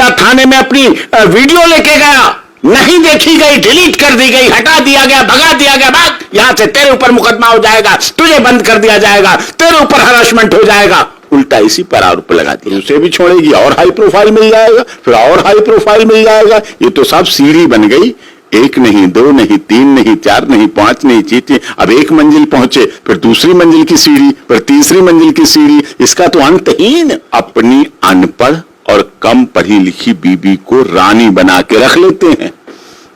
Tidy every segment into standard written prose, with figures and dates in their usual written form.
दरोगा थाने में अपनी वीडियो लेके गया, नहीं देखी गई, डिलीट कर दी गई, हटा दिया गया, भगा दिया गया, भाग यहां से, तेरे ऊपर मुकदमा हो जाएगा, तुझे बंद कर दिया जाएगा, तेरे ऊपर हरासमेंट हो जाएगा। उल्टा इसी पर आरोप लगा दिया, उसे भी छोड़ेगी, और हाई प्रोफाइल मिल जाएगा, फिर और हाई प्रोफाइल मिल जाएगा। ये तो सब सीढ़ी बन गई, एक नहीं, दो नहीं, तीन नहीं, चार नहीं, पांच नहीं, चीते। अब एक मंजिल पहुंचे, फिर दूसरी मंजिल की सीढ़ी, फिर तीसरी मंजिल की सीढ़ी, इसका तो अंतहीन। अपनी अनपढ़ और कम पढ़ी लिखी बीबी को रानी बना के रख लेते हैं।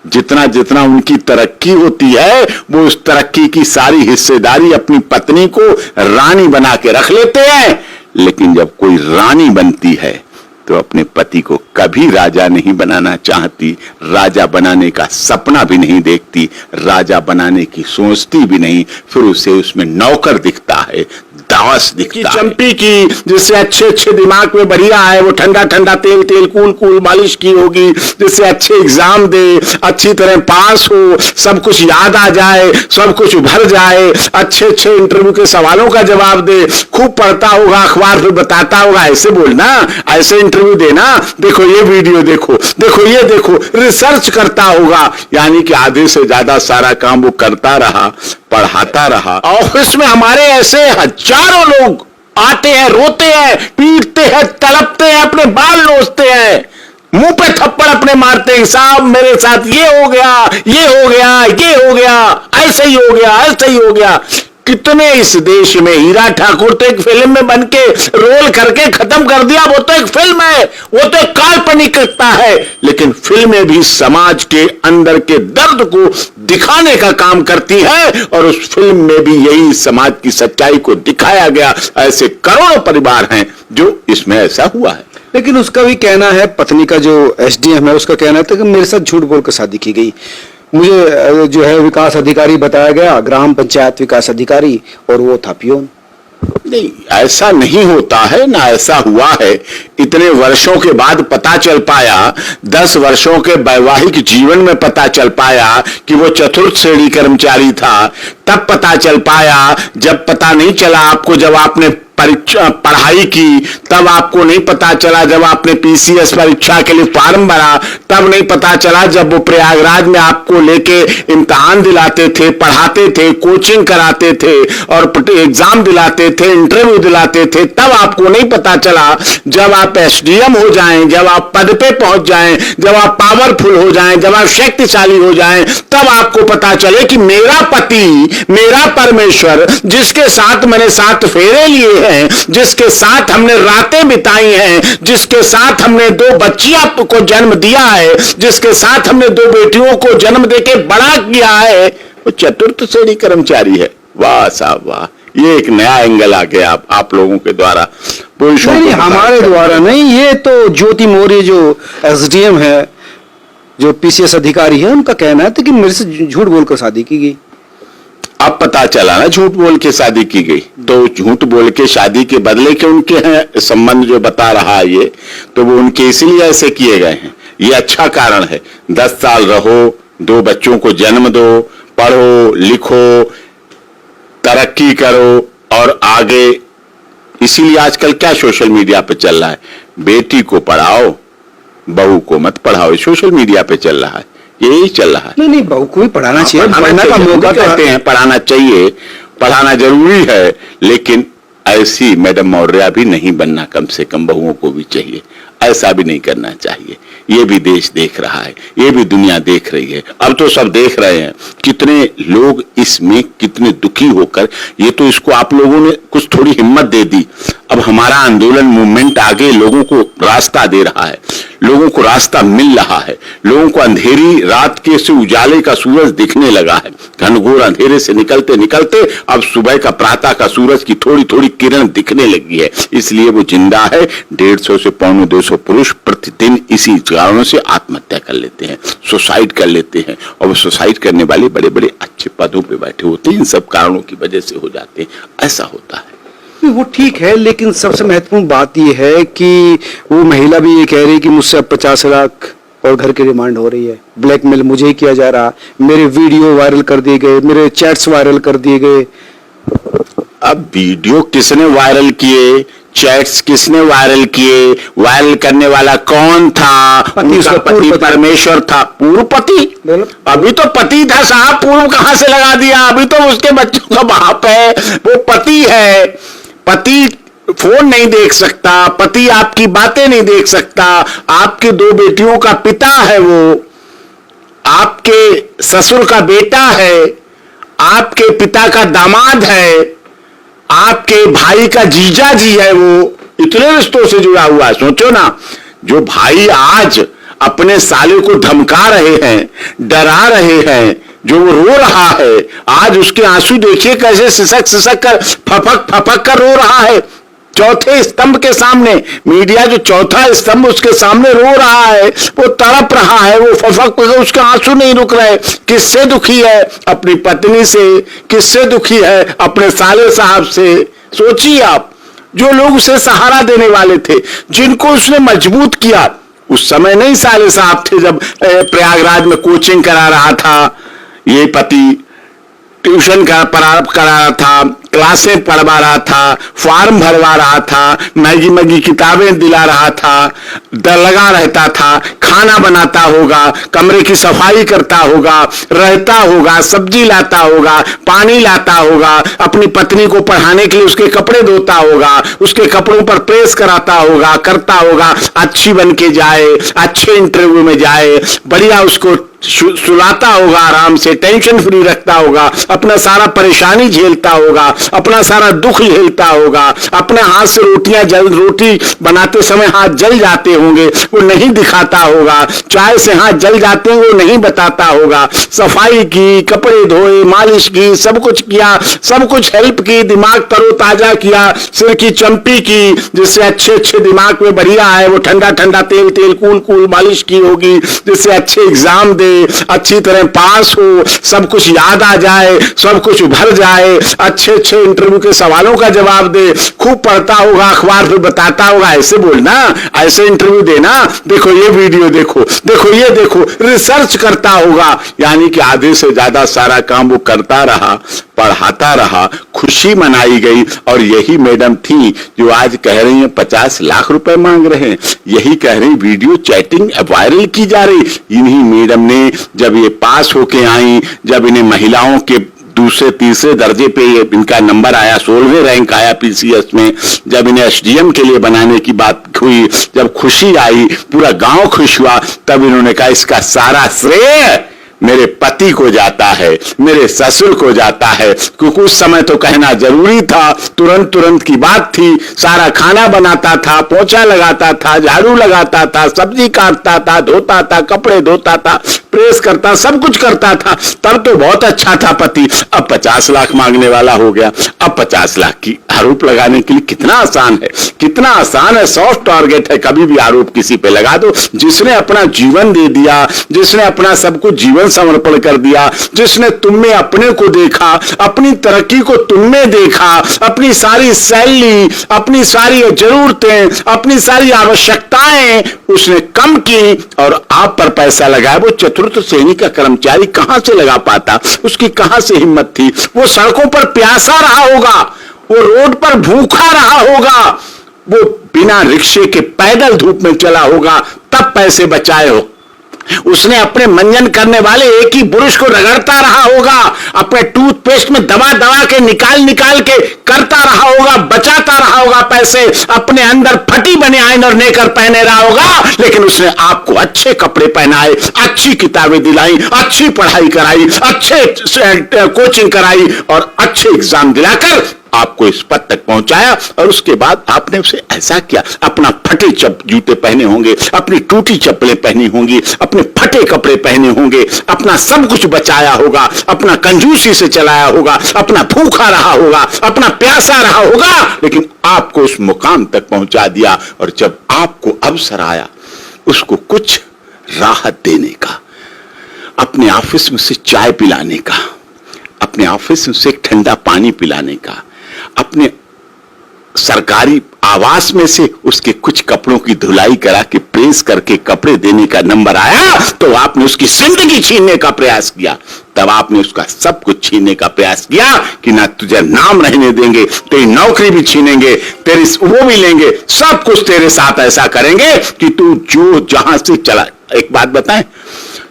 जितना जितना उनकी तरक्की होती है, वो उस तरक्की की सारी हिस्सेदारी अपनी पत्नी को रानी बना के रख लेते हैं। लेकिन जब कोई रानी बनती है तो अपने पति को कभी राजा नहीं बनाना चाहती, राजा बनाने का सपना भी नहीं देखती, राजा बनाने की सोचती भी नहीं, फिर उसे उसमें नौकर दिखता है, दास दिखता है। चंपी की जिससे अच्छे अच्छे दिमाग में बढ़िया है, वो ठंडा ठंडा तेल तेल कूल कूल मालिश की होगी, जिससे अच्छे एग्जाम दे, अच्छी तरह पास हो, सब कुछ याद आ जाए, सब कुछ भर जाए, अच्छे अच्छे इंटरव्यू के सवालों का जवाब दे, खूब पढ़ता होगा, अखबार पे बताता होगा, ऐसे बोलना, ऐसे इंटरव्यू देना, देखो ये वीडियो देखो, देखो ये देखो, रिसर्च करता होगा। यानी कि आधे से ज्यादा सारा काम वो करता रहा, पढ़ाता रहा। ऑफिस में हमारे ऐसे हजारों लोग आते हैं, रोते हैं, पीटते हैं, तड़पते हैं, अपने बाल नोचते हैं, मुंह पे थप्पड़ अपने मारते हैं, साहब मेरे साथ ये हो गया, ये हो गया, ये हो गया, ऐसे ही हो गया, ऐसे ही हो गया। कितने इस देश में, हीरा ठाकुर तो एक फिल्म में बन के रोल करके खत्म कर दिया, वो तो एक फिल्म है, वो तो एक काल्पनिकता है। लेकिन फिल्में भी समाज के अंदर के दर्द को दिखाने का काम करती है, और उस फिल्म में भी यही समाज की सच्चाई को दिखाया गया। ऐसे करोड़ों परिवार हैं जो इसमें ऐसा हुआ है। लेकिन उसका भी कहना है, पत्नी का जो एसडीएम है उसका कहना था कि मेरे साथ झूठ बोलकर शादी की गई, मुझे जो है विकास अधिकारी बताया गया, ग्राम पंचायत विकास अधिकारी, और वो था पियोन। नहीं, ऐसा नहीं होता है, ना ऐसा हुआ है। इतने वर्षों के बाद पता चल पाया, 10 वर्षों के वैवाहिक जीवन में पता चल पाया कि वो चतुर्थ श्रेणी कर्मचारी था। तब पता चल पाया, जब पता नहीं चला आपको, जब आपने परीक्षा पढ़ाई की, तब आपको नहीं पता चला, जब आपने पीसीएस परीक्षा के लिए फॉर्म भरा, तब नहीं पता चला, जब वो प्रयागराज में आपको लेके इम्तिहान दिलाते थे, पढ़ाते थे, कोचिंग कराते थे और एग्जाम दिलाते थे, इंटरव्यू दिलाते थे, तब आपको नहीं पता चला। जब आप एसडीएम हो जाएं, जब आप पद पे पहुंच जाएं, जब आप पावरफुल हो जाएं, जब आप शक्तिशाली हो जाएं, तब आपको पता चले कि मेरा पति, मेरा परमेश्वर, जिसके साथ मैंने 7 फेरे लिए हैं, जिसके साथ हमने रातें बिताई हैं, जिसके साथ हमने 2 बच्चियां को जन्म दिया है, जिसके साथ हमने 2 बेटियों को जन्म देके बड़ा किया है, वो चतुर्थ श्रेणी कर्मचारी है। वाह साहब वाह, ये एक नया एंगल आ गया आप लोगों के द्वारा, पुरुषों नहीं, हमारे द्वारा नहीं, ये तो ज्योति मौर्य जो एसडीएम है, जो पीसीएस अधिकारी है, उनका कहना है कि मेरे से झूठ बोलकर शादी की गई। अब पता चला ना झूठ बोल के शादी की गई, तो झूठ बोल के शादी के बदले के उनके हैं संबंध जो बता रहा है ये, तो वो उनके इसीलिए ऐसे किए गए हैं। ये अच्छा कारण है, 10 साल रहो, 2 बच्चों को जन्म दो, पढ़ो लिखो, तरक्की करो और आगे। इसीलिए आजकल क्या सोशल मीडिया पे चल रहा है, बेटी को पढ़ाओ, बहू को मत पढ़ाओ, सोशल मीडिया पे चल रहा है, यही चल रहा है। नहीं, बहू को भी पढ़ाना चाहिए, पढ़ाना का मौका कहते हैं, पढ़ाना चाहिए, पढ़ाना जरूरी है, लेकिन ऐसी मैडम मौर्या भी नहीं बनना, कम से कम बहुओं को भी चाहिए, ऐसा भी नहीं करना चाहिए। ये भी देश देख रहा है, ये भी दुनिया देख रही है, अब तो सब देख रहे हैं कितने लोग इसमें कितने दुखी होकर। ये तो इसको आप लोगों ने कुछ थोड़ी हिम्मत दे दी, अब हमारा आंदोलन मूवमेंट आगे लोगों को रास्ता दे रहा है, लोगों को रास्ता मिल रहा है, लोगों को अंधेरी रात के से उजाले का सूरज दिखने लगा है। घनघोर अंधेरे से निकलते निकलते अब सुबह का प्रातः का सूरज की थोड़ी थोड़ी किरण दिखने लगी है, इसलिए वो जिंदा है। 150 से 250 पुरुष प्रतिदिन इसी कारणों से आत्महत्या कर लेते हैं, सुसाइड कर लेते हैं, और वो सुसाइड करने वाले बड़े बड़े अच्छे पदों पे बैठे होते हैं, इन सब कारणों की वजह से हो जाते हैं, ऐसा होता है। वो ठीक है, लेकिन सबसे महत्वपूर्ण बात यह है कि वो महिला भी ये कह रही है कि मुझसे अब 50 लाख और घर की डिमांड हो रही है, ब्लैकमेल मुझे ही किया जा रहा, मेरे वीडियो वायरल कर दिए गए, मेरे चैट्स वायरल कर दिए गए। अब वीडियो किसने वायरल किए, चैट्स किसने वायरल किए, वायरल करने वाला कौन था, उनका पति परमेश्वर था, पूर्व पति। अभी तो पति था साहब, पूर्व कहां से लगा दिया, अभी तो उसके बच्चों का बाप है, वो पति है। पति फोन नहीं देख सकता, पति आपकी बातें नहीं देख सकता, आपकी 2 बेटियों का पिता है, वो आपके ससुर का बेटा है, आपके पिता का दामाद है, आपके भाई का जीजा जी है, वो इतने रिश्तों से जुड़ा हुआ है। सोचो ना, जो भाई आज अपने साले को धमका रहे हैं, डरा रहे हैं, जो वो रो रहा है, आज उसके आंसू देखिए कैसे सिसक सिसक कर फपक फपक कर रो रहा है। चौथे स्तंभ के सामने, मीडिया जो चौथा स्तंभ उसके सामने रो रहा है, वो तड़प रहा है, वो फफक, उसके आंसू नहीं रुक रहे। किससे दुखी है? अपनी पत्नी से। किससे दुखी है? अपने साले साहब से। सोचिए आप, जो लोग उसे सहारा देने वाले थे, जिनको उसने मजबूत किया, उस समय नहीं साले साहब थे जब प्रयागराज में कोचिंग करा रहा था, ये पति ट्यूशन का प्रारंभ करा रहा था, क्लासें पढ़वा रहा था, फॉर्म भरवा रहा था, मैगी मैगी किताबें दिला रहा था, डर लगा रहता था, खाना बनाता होगा, कमरे की सफाई करता होगा, रहता होगा, सब्जी लाता होगा, पानी लाता होगा, अपनी पत्नी को पढ़ाने के लिए उसके कपड़े धोता होगा, उसके कपड़ों पर प्रेस कराता होगा, करता होगा, अच्छी बन के जाए, अच्छे इंटरव्यू में जाए, बढ़िया उसको सुलाता होगा, आराम से टेंशन फ्री रखता होगा, अपना सारा परेशानी झेलता होगा, अपना सारा दुख झेलता होगा, अपने हाथ से रोटी बनाते समय हाथ जल जाते होंगे, वो नहीं दिखाता होगा, चाय से हाथ जल जाते हैं वो नहीं बताता होगा, सफाई की, कपड़े धोए, मालिश की, सब कुछ किया, सब कुछ हेल्प की, दिमाग तरोताजा किया, सिर की चंपी की, जिससे अच्छे अच्छे दिमाग में बढ़िया है, वो ठंडा ठंडा तेल तेल कूल कूल मालिश की होगी, जिससे अच्छे एग्जाम दे, अच्छी तरह पास हो, सब कुछ याद आ जाए, सब कुछ उभर जाए, अच्छे अच्छे इंटरव्यू के सवालों का जवाब दे, खूब पढ़ता होगा, अखबार पे बताता होगा, ऐसे बोलना, ऐसे इंटरव्यू देना, देखो ये वीडियो देखो, देखो ये देखो, रिसर्च करता होगा। यानी कि आधे से ज्यादा सारा काम वो करता रहा, पढ़ाता रहा, खुशी मनाई गई। और यही मैडम थी जो आज कह रही हैं 50 लाख रुपए मांग रहे हैं, यही कह रही वीडियो चैटिंग वायरल की जा रही। इन्हीं मैडम ने जब ये पास होके आई, जब इन्हें महिलाओं के दूसरे तीसरे दर्जे पे इनका नंबर आया, 16वें रैंक आया पीसीएस में, जब इन्हें एसडीएम के लिए बनाने की बात हुई, जब खुशी आई, पूरा गांव खुश हुआ, तब इन्होंने कहा इसका सारा श्रेय मेरे पति को जाता है, मेरे ससुर को जाता है, क्योंकि उस समय तो कहना जरूरी था, तुरंत तुरंत की बात थी। सारा खाना बनाता था, पोछा लगाता था, झाड़ू लगाता था, सब्जी काटता था, धोता था, कपड़े धोता था, प्रेस करता, सब कुछ करता था, तब तो बहुत अच्छा था पति। अब 50 लाख मांगने वाला हो गया। अब 50 लाख की आरोप लगाने के लिए कितना आसान है, कितना आसान है, सॉफ्ट टारगेट है, कभी भी आरोप किसी पे लगा दो। जिसने अपना जीवन दे दिया, जिसने अपना सब कुछ जीवन समर्पण कर दिया, जिसने तुम में अपने को देखा, अपनी तरक्की को तुमने देखा, अपनी सारी सैलरी, अपनी सारी जरूरतें, अपनी सारी आवश्यकताएं उसने कम की और आप पर पैसा लगाया। वो चतुर्थ श्रेणी का कर्मचारी कहां से लगा पाता, उसकी कहां से हिम्मत थी? वो सड़कों पर प्यासा रहा होगा, वो रोड पर भूखा रहा होगा, वो बिना रिक्शे के पैदल धूप में चला होगा, तब पैसे बचाए हो। उसने अपने मंजन करने वाले एक ही ब्रश को रगड़ता रहा होगा, अपने टूथपेस्ट में दबा दबा के निकाल के करता रहा होगा, बचाता रहा होगा पैसे, अपने अंदर फटी बने आइनर नेकर पहने रहा होगा, लेकिन उसने आपको अच्छे कपड़े पहनाए, अच्छी किताबें दिलाई, अच्छी पढ़ाई कराई, अच्छे कोचिंग कराई और अच्छे एग्जाम दिलाकर आपको इस पद तक पहुंचाया। और उसके बाद आपने उसे ऐसा किया, अपना फटे जूते पहने होंगे, अपनी टूटी चप्पलें पहनी होंगी, अपने फटे कपड़े पहने होंगे, अपना सब कुछ बचाया होगा, अपना कंजूसी से चलाया होगा, अपना भूखा रहा होगा, अपना प्यासा रहा होगा, लेकिन आपको उस मुकाम तक पहुंचा दिया। और जब आपको अवसर आया उसको कुछ राहत देने का, अपने ऑफिस में से चाय पिलाने का, अपने ऑफिस में से ठंडा पानी पिलाने का, अपने सरकारी आवास में से उसके कुछ कपड़ों की धुलाई करा के प्रेस करके कपड़े देने का नंबर आया तो आपने उसकी जिंदगी छीनने का प्रयास किया। तब आपने उसका सब कुछ छीनने का प्रयास किया कि ना तुझे नाम रहने देंगे, तेरी नौकरी भी छीनेंगे, तेरी वो भी लेंगे, सब कुछ तेरे साथ ऐसा करेंगे कि तू जो जहां से चला। एक बात बताएं,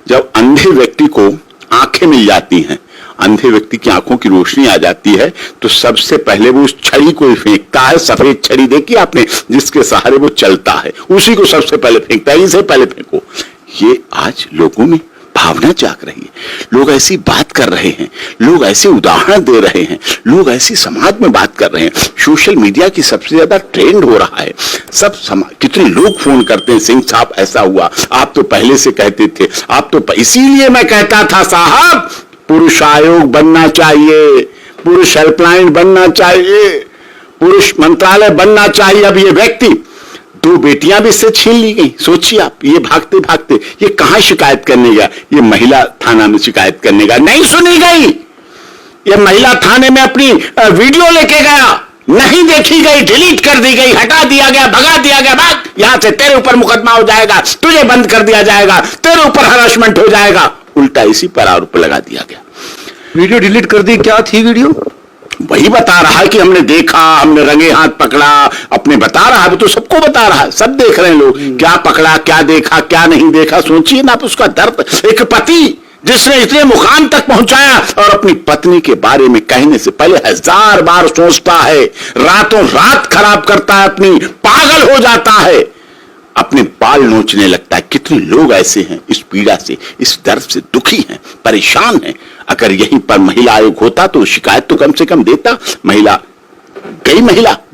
जब अंधे व्यक्ति को आंखें मिल जाती हैं, अंधे व्यक्ति की आंखों की रोशनी आ जाती है, तो सबसे पहले वो उस छड़ी को फेंकता है। सफेद छड़ी देखी आपने, जिसके सहारे वो चलता है, उसी को सबसे पहले फेंकता है। इसे पहले फेंको। ये आज लोगों में भावना जाग रही है, लोग ऐसी बात कर रहे हैं, लोग ऐसे उदाहरण दे रहे हैं, लोग ऐसी समाज में बात कर रहे हैं। सोशल मीडिया की सबसे ज्यादा ट्रेंड हो रहा है। सब कितने लोग फोन करते हैं, सिंह साहब ऐसा हुआ, आप तो पहले से कहते थे, आप तो इसीलिए मैं कहता था साहब पुरुष आयोग बनना चाहिए, पुरुष हेल्पलाइन बनना चाहिए, पुरुष मंत्रालय बनना चाहिए। अब ये व्यक्ति, 2 बेटियां भी इससे छीन ली गई। सोचिए आप, ये भागते भागते ये कहां शिकायत करने गया? ये महिला थाना में शिकायत करने गया, नहीं सुनी गई। ये महिला थाने में अपनी वीडियो लेके गया, नहीं देखी गई, डिलीट कर दी गई, हटा दिया गया, भगा दिया गया, भाग यहां से, तेरे ऊपर मुकदमा हो जाएगा, तुझे बंद कर दिया जाएगा, तेरे ऊपर हरासमेंट हो जाएगा। उल्टा इसी पर आरोप लगा दिया गया। वीडियो डिलीट कर दी। क्या थी वीडियो? वही बता रहा है कि हमने देखा, हमने रंगे हाथ पकड़ा, अपने बता रहा है, तो सबको बता रहा है, सब देख रहे हैं लोग, क्या पकड़ा, क्या देखा, क्या नहीं देखा। सोचिए ना आप उसका दर्द। एक पति जिसने इतने मुकाम तक पहुंचाया और अपनी पत्नी के बारे में कहने से पहले 1000 बार सोचता है, रातों रात खराब करता है, अपनी पागल हो जाता है, अपने बाल नोचने लगता है। कितने लोग ऐसे हैं इस पीड़ा से, इस दर्द से दुखी हैं, परेशान हैं। अगर यहीं पर महिला आयोग होता तो शिकायत तो कम से कम देता। महिला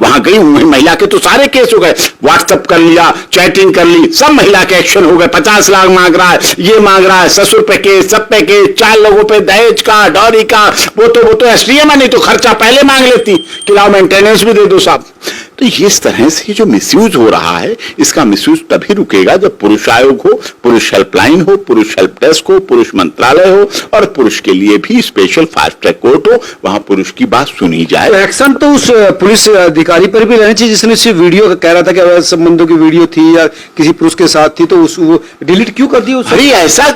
वहां गई, महिला के तो सारे केस हो गए, व्हाट्सएप कर लिया, चैटिंग कर ली, सब महिला के एक्शन हो गए। 50 लाख मांग रहा है, ये मांग रहा है, ससुर पे केस, सब पे केस, 4 लोगों पे दहेज का, डॉरी का, वो तो एसडीएम नहीं तो खर्चा पहले मांग लेती कि लाओ मेंटेनेंस भी दे दो साहब। तो ये इस तरह से जो मिसयूज हो रहा है, इसका मिसयूज तभी रुकेगा जब पुरुष आयोग हो, पुरुष हेल्पलाइन हो, पुरुष हेल्प डेस्क हो, पुरुष मंत्रालय हो, और पुरुष के लिए भी स्पेशल फास्ट ट्रैक कोर्ट हो, वहां पुरुष की बात सुनी जाए। एक्शन तो उस पुलिस अधिकारी पर भी रहना चाहिए जिसने सिर्फ वीडियो कह रहा था कि अवैध संबंधों की वीडियो थी या किसी पुरुष के साथ थी, तो वो डिलीट क्यों कर दिया? अरे ऐसा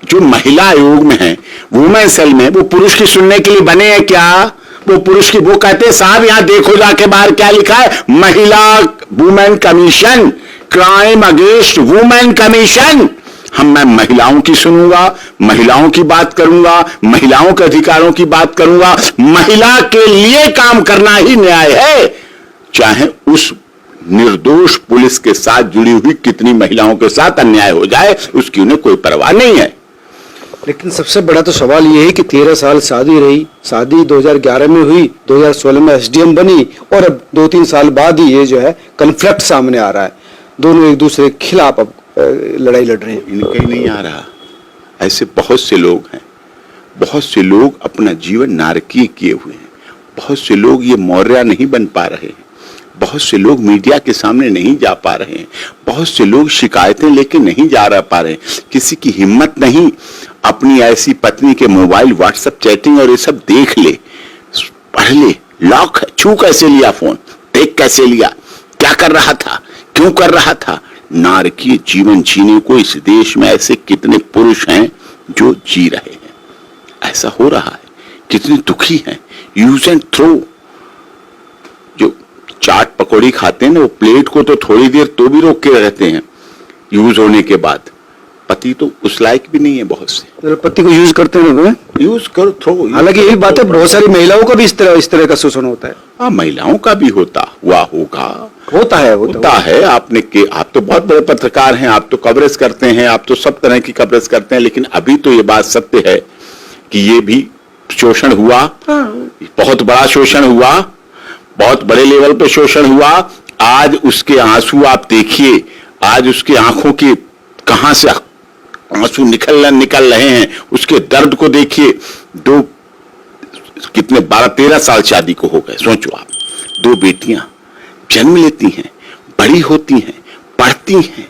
जो महिला आयोग में है, वुमेन सेल में, वो पुरुष की सुनने के लिए बने हैं क्या? वो पुरुष की, वो कहते हैं साहब यहां देखो जाके बाहर क्या लिखा है, महिला women commission, crime against women commission. मैं महिलाओं की सुनूंगा, महिलाओं की बात करूंगा, महिलाओं के अधिकारों की बात करूंगा। महिला के लिए काम करना ही न्याय है, चाहे उस निर्दोष पुलिस के साथ जुड़ी हुई कितनी महिलाओं के साथ अन्याय हो जाए, उसकी उन्हें कोई परवाह नहीं है। लेकिन सबसे बड़ा तो सवाल यह है कि 13 साल शादी रही, शादी 2011 में हुई, 2016 में एसडीएम बनी, और अब 2-3 साल बाद ही ये जो है कन्फ्लिक्ट सामने आ रहा है। दोनों एक दूसरे के खिलाफ अब लड़ाई लड़ रहे हैं। इनका ही नहीं आ रहा, ऐसे बहुत से लोग हैं, बहुत से लोग अपना जीवन नारकीय किए हुए हैं, बहुत से लोग ये मौर्य नहीं बन पा रहे हैं, बहुत से लोग मीडिया के सामने नहीं जा पा रहे हैं, बहुत से लोग शिकायतें लेके नहीं जा पा रहे हैं। किसी की हिम्मत नहीं अपनी ऐसी पत्नी के मोबाइल, व्हाट्सएप चैटिंग और ये सब देख ले, पढ़ ले, लॉक छू कैसे लिया फोन, देख कैसे लिया, क्या कर रहा था, क्यों कर रहा था। नारकीय जीवन जीने को इस देश में ऐसे कितने पुरुष हैं जो जी रहे हैं, ऐसा हो रहा है। कितने दुखी हैं। यूज एंड थ्रो, जो चाट पकौड़ी खाते हैं ना, वो प्लेट को तो थोड़ी देर तो भी रोक के रहते हैं यूज होने के बाद। पति तो उस लायक भी नहीं है बहुत से, पति को यूज करते हैं, यूज करो थ्रो। हालांकि यही बात है, बहुत सारी महिलाओं का भी इस तरह का शोषण होता है। हाँ, महिलाओं का भी होता है। आप तो बहुत बड़े पत्रकार हैं, आप तो कवरेज करते हैं, आप तो सब तरह की कवरेज करते हैं, लेकिन अभी तो ये बात सत्य है कि ये भी शोषण हुआ, बहुत बड़ा शोषण हुआ, बहुत बड़े लेवल पे शोषण हुआ। आज उसके आंसू आप देखिए, आज उसकी आंखों की कहां से आंसू निकल रहे हैं, उसके दर्द को देखिए। 12-13 साल शादी को हो गए, सोचो आप, 2 बेटियां जन्म लेती हैं, बड़ी होती हैं, पढ़ती हैं,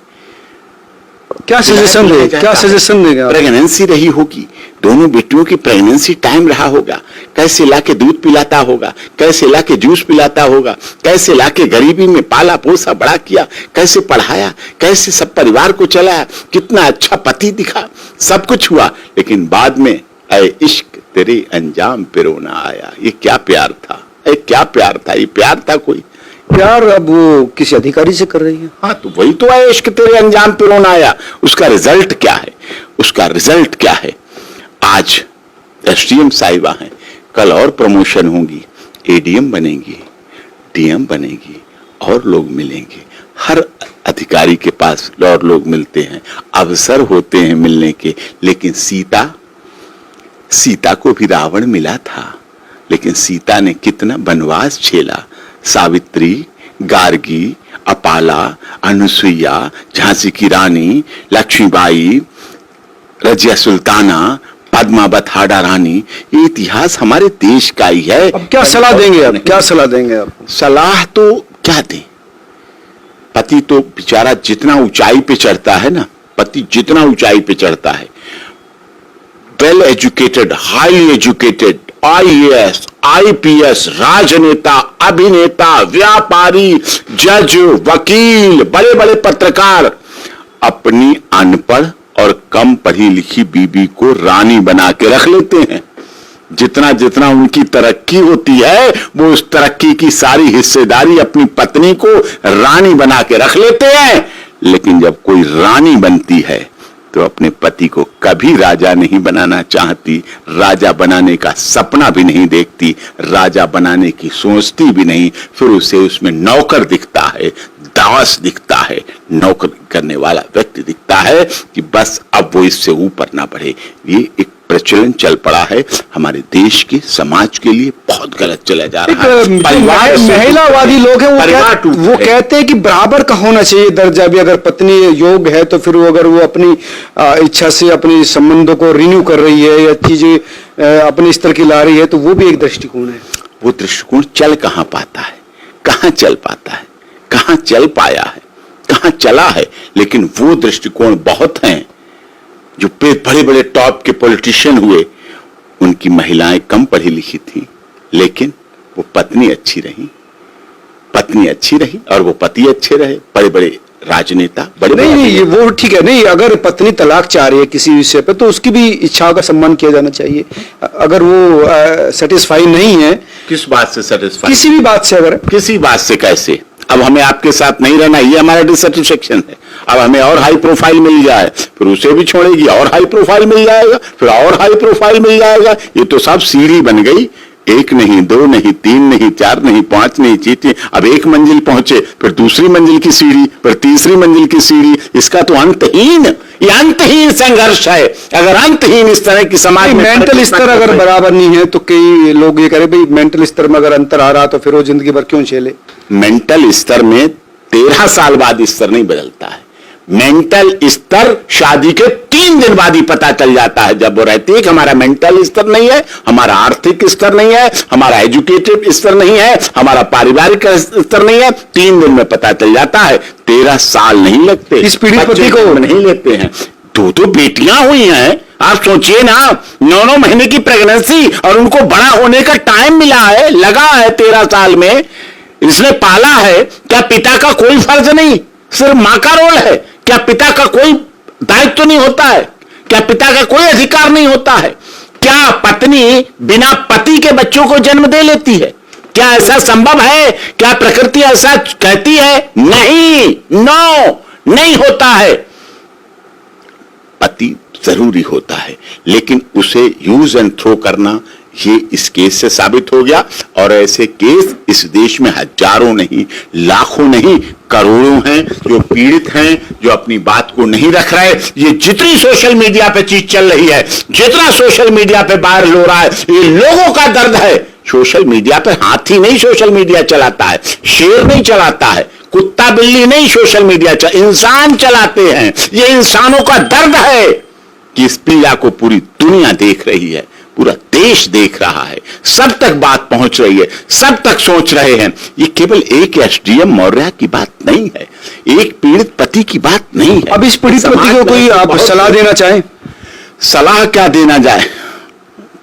क्या सजेशन दे, क्या सजेशन देगा? प्रेगनेंसी रही होगी, दोनों बेटियों की प्रेगनेंसी टाइम रहा होगा, कैसे लाके दूध पिलाता होगा, कैसे लाके जूस पिलाता होगा, कैसे लाके गरीबी में पाला पोसा बड़ा किया, कैसे पढ़ाया, कैसे सब परिवार को चलाया, कितना अच्छा पति दिखा, सब कुछ हुआ, लेकिन बाद में ऐ इश्क तेरे अंजाम पे रोना आया। ये क्या प्यार था, क्या प्यार था, ये प्यार था कोई? प्यार अब वो किसी अधिकारी से कर रही है। हाँ, तो वही तो है, इश्क तेरे अंजाम पे रोना आया। उसका रिजल्ट क्या है? उसका रिजल्ट क्या है? आज एसडीएम साहिबा हैं, कल और प्रमोशन होंगी, एडीएम बनेंगी, डीएम बनेगी, और लोग मिलेंगे। हर अधिकारी के पास और लोग मिलते हैं, अवसर होते हैं मिलने के। लेकिन सीता को भी रावण मिला था, लेकिन सीता ने कितना वनवास झेला। सावित्री, गार्गी, अपाला, अनुसुईया, झांसी की रानी, लक्ष्मीबाई, रजिया सुल्ताना, पद्मावत हाड़ा रानी, ये इतिहास हमारे देश का ही है। अब क्या सलाह देंगे आप? क्या सलाह देंगे आप? सलाह तो क्या दें? पति तो बेचारा जितना ऊंचाई पे चढ़ता है ना, पति जितना ऊंचाई पे चढ़ता है, well educated, highly educated, IAS, IPS, राजनेता, अभिनेता, व्यापारी, जज, वकील, बड़े बड़े पत्रकार अपनी अनपढ़ और कम पढ़ी लिखी बीबी को रानी बना के रख लेते हैं। जितना जितना उनकी तरक्की होती है, वो उस तरक्की की सारी हिस्सेदारी अपनी पत्नी को रानी बना के रख लेते हैं। लेकिन जब कोई रानी बनती है तो अपने पति को कभी राजा नहीं बनाना चाहती, राजा बनाने का सपना भी नहीं देखती, राजा बनाने की सोचती भी नहीं। फिर उसे उसमें नौकर दिखता है, दास दिखता है, नौकर करने वाला व्यक्ति दिखता है कि बस अब वो इससे ऊपर ना बढ़े। ये एक प्रचलन चल पड़ा है हमारे देश के समाज के लिए, बहुत गलत चला जा रहा है। महिलावादी लोग हैं, वो कहते हैं कि बराबर का होना चाहिए दर्जा भी। अगर पत्नी योग्य है तो फिर वो, अगर वो अपनी इच्छा से अपने संबंधों को रिन्यू कर रही है या चीजें अपने स्तर की ला रही है, तो वो भी एक दृष्टिकोण है। वो दृष्टिकोण चल कहां पाता है, कहां चल पाता है, कहां चल पाया है, कहां चला है। लेकिन वो दृष्टिकोण बहुत हैं जो बड़े बड़े टॉप के पॉलिटिशियन हुए, उनकी महिलाएं कम पढ़ी लिखी थी, लेकिन वो पत्नी अच्छी रही, पत्नी अच्छी रही और वो पति अच्छे रहे। बड़े बड़े राजनेता, बड़े नहीं, वो ठीक है। नहीं, अगर पत्नी तलाक चाह रही है किसी विषय पे, तो उसकी भी इच्छाओं का सम्मान किया जाना चाहिए। अगर वो सेटिस्फाई नहीं है, किस बात से सेटिस्फाई? किसी भी बात से, अगर किसी बात से कैसे? अब हमें आपके साथ नहीं रहना, ये हमारा डिससेटिस्फेक्शन है। अब हमें और हाई प्रोफाइल मिल जाए, फिर उसे भी छोड़ेगी, और हाई प्रोफाइल मिल जाएगा, फिर और हाई प्रोफाइल मिल जाएगा। ये तो सब सीढ़ी बन गई, एक नहीं, दो नहीं, तीन नहीं, चार नहीं, पांच नहीं, चीते। अब एक मंजिल पहुंचे, फिर दूसरी मंजिल की सीढ़ी, फिर तीसरी मंजिल की सीढ़ी। इसका तो अंतहीन, ये अंतहीन संघर्ष है। अगर अंतहीन इस तरह की समाज में मेंटल स्तर अगर बराबर नहीं है, तो कई लोग ये कह रहे भाई मेंटल स्तर में अगर अंतर आ रहा तो फिर वो जिंदगी भर क्यों झेले? मेंटल स्तर में 13 साल बाद स्तर नहीं बदलता है। मेंटल स्तर शादी के 3 दिन बाद ही पता चल जाता है, जब वो रहती है कि हमारा मेंटल स्तर नहीं है, हमारा आर्थिक स्तर नहीं है, हमारा एजुकेटिव स्तर नहीं है, हमारा पारिवारिक स्तर नहीं है। 3 दिन में पता चल जाता है। 13 साल नहीं लगते, इस पीड़ित पति को नहीं लेते हैं। 2 बेटियां हुई हैं, आप सोचिए ना, 9 महीने की प्रेगनेंसी, और उनको बड़ा होने का टाइम मिला है, लगा है 13 साल में, इसने पाला है। क्या पिता का कोई फर्ज नहीं, सिर्फ मां का रोल है? क्या पिता का कोई दायित्व नहीं होता है? क्या पिता का कोई अधिकार नहीं होता है? क्या पत्नी बिना पति के बच्चों को जन्म दे लेती है? क्या ऐसा संभव है? क्या प्रकृति ऐसा कहती है? नहीं, नो, नहीं होता है। पति जरूरी होता है, लेकिन उसे यूज एंड थ्रो करना, ये इस केस से साबित हो गया। और ऐसे केस इस देश में हजारों नहीं, लाखों नहीं, करोड़ों हैं जो पीड़ित हैं, जो अपनी बात को नहीं रख रहे। ये जितनी सोशल मीडिया पे चीज चल रही है, जितना सोशल मीडिया पे वायरल हो रहा है, ये लोगों का दर्द है। सोशल मीडिया पे हाथी नहीं सोशल मीडिया चलाता है, शेर नहीं चलाता है, कुत्ता बिल्ली नहीं सोशल मीडिया इंसान चलाते हैं। ये इंसानों का दर्द है कि इस पीड़ा को पूरी दुनिया देख रही है। पूरा देश देख रहा है, सब तक बात पहुंच रही है, सब तक सोच रहे हैं। ये केवल एक एसडीएम मौर्य की बात नहीं है, एक पीड़ित पति की बात नहीं है। अब इस पीड़ित पति को कोई आप सलाह देना चाहें? सलाह क्या देना जाए,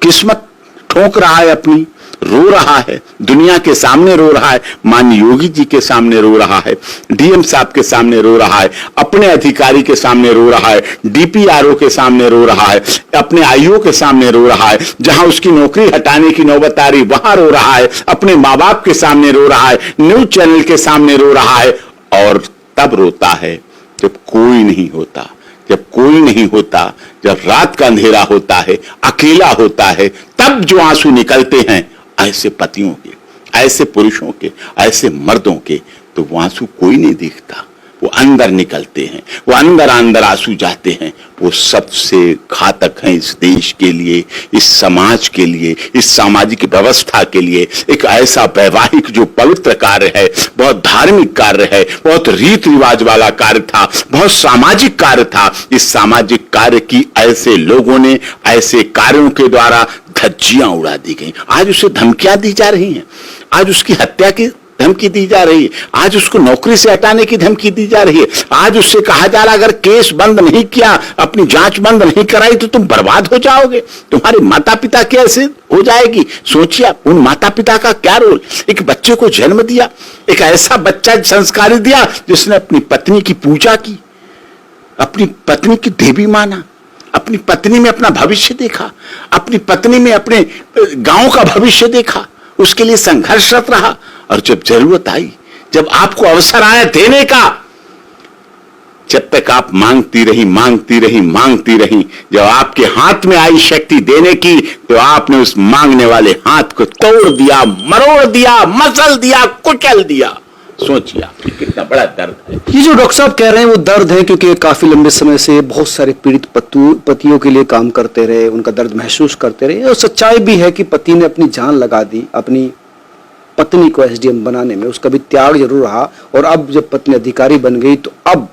किस्मत ठोक रहा है अपनी, रो रहा है, दुनिया के सामने रो रहा है, माननीय योगी जी के सामने रो रहा है, डीएम साहब के सामने रो रहा है, अपने अधिकारी के सामने रो रहा है, डीपीआरओ के सामने रो रहा है, अपने आईओ के सामने रो रहा है, जहां उसकी नौकरी हटाने की नौबत आ रही वहां रो रहा है, अपने माँ बाप के सामने रो रहा है, न्यूज चैनल के सामने रो रहा है। और तब रोता है जब कोई नहीं होता, जब कोई नहीं होता, जब रात का अंधेरा होता है, अकेला होता है, तब जो आंसू निकलते हैं ऐसे पतियों के, ऐसे पुरुषों के, ऐसे मर्दों के, तो वो आंसू कोई नहीं दिखता, वो अंदर निकलते हैं, वो अंदर अंदर आंसू जाते हैं। वो सबसे घातक हैं इस देश के लिए, इस समाज के लिए, इस सामाजिक व्यवस्था के लिए। एक ऐसा वैवाहिक जो पवित्र कार्य है, बहुत धार्मिक कार्य है, बहुत रीत रिवाज वाला कार्य था, बहुत सामाजिक कार्य था, इस सामाजिक कार्य की ऐसे लोगों ने, ऐसे कार्यों के द्वारा धज्जियां उड़ा दी गई। आज उसे धमकियां दी जा रही हैं, आज उसकी हत्या की धमकी दी जा रही है, आज उसको नौकरी से हटाने की धमकी दी जा रही है, आज उससे कहा जा रहा अगर केस बंद नहीं किया, अपनी जांच बंद नहीं कराई तो तुम बर्बाद हो जाओगे, तुम्हारे माता पिता कैसे हो जाएगी। सोचिए उन माता पिता का क्या रोल, एक बच्चे को जन्म दिया, एक ऐसा बच्चा संस्कारी दिया जिसने अपनी पत्नी की पूजा की, अपनी पत्नी की देवी माना, अपनी पत्नी में अपना भविष्य देखा, अपनी पत्नी में अपने गांव का भविष्य देखा, उसके लिए संघर्षरत रहा। और जब जरूरत आई, जब आपको अवसर आया देने का, जब तक आप मांगती रही, मांगती रही, मांगती रही, जब आपके हाथ में आई शक्ति देने की, तो आपने उस मांगने वाले हाथ को तोड़ दिया, मरोड़ दिया, मसल दिया, कुचल दिया। सोचिए आप कितना बड़ा दर्द है। ये जो डॉक्टर साहब कह रहे हैं वो दर्द है, क्योंकि काफी लंबे समय से बहुत सारे पीड़ित पतियों के लिए काम करते रहे, उनका दर्द महसूस करते रहे। और सच्चाई भी है कि पति ने अपनी जान लगा दी अपनी पत्नी को एसडीएम बनाने में, उसका भी त्याग जरूर रहा। और अब जब पत्नी अधिकारी बन गई तो अब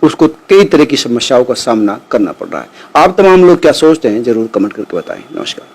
उसको कई तरह की समस्याओं का सामना करना पड़ रहा है। आप तमाम लोग क्या सोचते हैं जरूर कमेंट करके बताएं। नमस्कार।